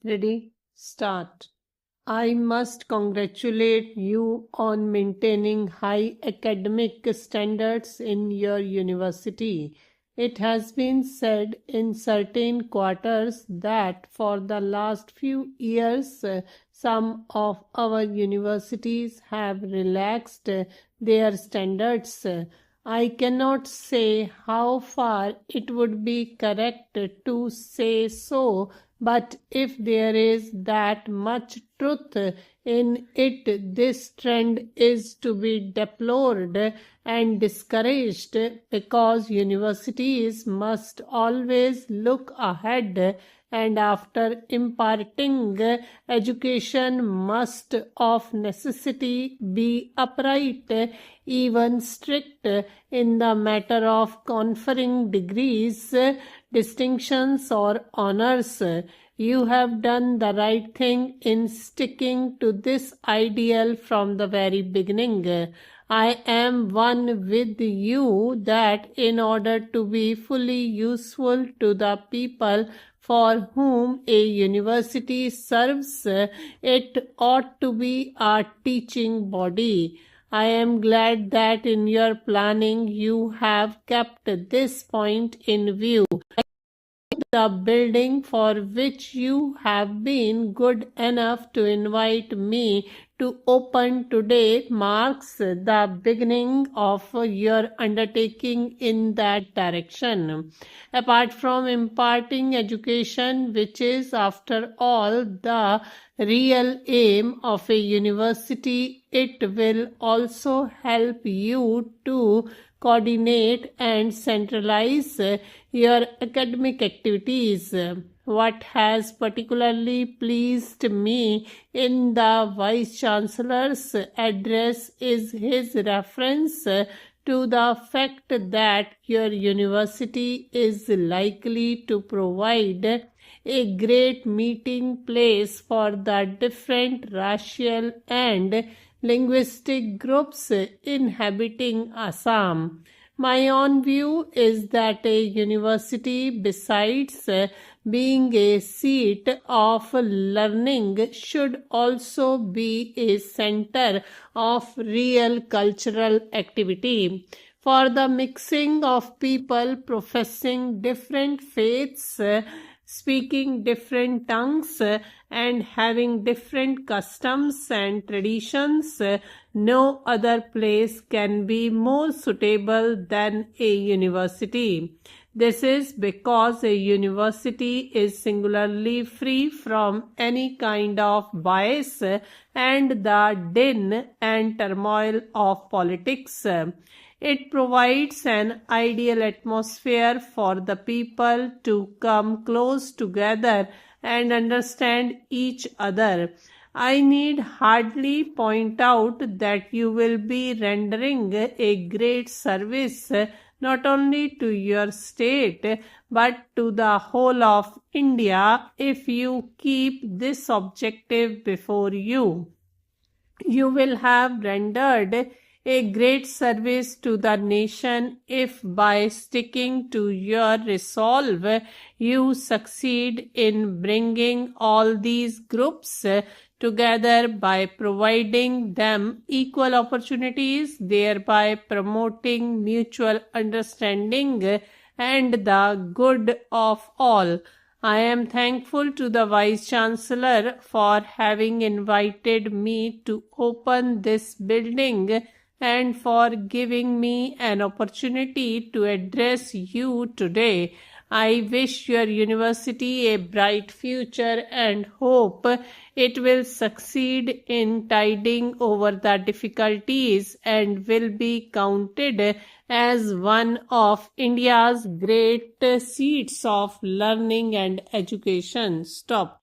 Ready? Start. I must congratulate you on maintaining high academic standards in your university. It has been said in certain quarters that for the last few years, some of our universities have relaxed their standards. I cannot say how far it would be correct to say so, but if there is that much truth in it, this trend is to be deplored and discouraged because universities must always look ahead and after imparting education must of necessity be upright, even strict in the matter of conferring degrees, distinctions or honors. You have done the right thing in sticking to this ideal from the very beginning. I am one with you that in order to be fully useful to the people for whom a university serves, it ought to be a teaching body. I am glad that in your planning you have kept this point in view. The building for which you have been good enough to invite me to open today marks the beginning of your undertaking in that direction. Apart from imparting education, which is after all the real aim of a university, it will also help you to coordinate and centralize your academic activities. What has particularly pleased me in the Vice Chancellor's address is his reference to the fact that your university is likely to provide a great meeting place for the different racial and linguistic groups inhabiting Assam. My own view is that a university, besides being a seat of learning, should also be a center of real cultural activity. For the mixing of people professing different faiths, speaking different tongues, and having different customs and traditions, no other place can be more suitable than a university. This is because a university is singularly free from any kind of bias and the din and turmoil of politics. It provides an ideal atmosphere for the people to come close together and understand each other. I need hardly point out that you will be rendering a great service not only to your state but to the whole of India if you keep this objective before you. You will have rendered a great service to the nation if by sticking to your resolve you succeed in bringing all these groups together by providing them equal opportunities, thereby promoting mutual understanding and the good of all. I am thankful to the Vice Chancellor for having invited me to open this building and for giving me an opportunity to address you today. I wish your university a bright future and hope it will succeed in tiding over the difficulties and will be counted as one of India's great seats of learning and education. Stop.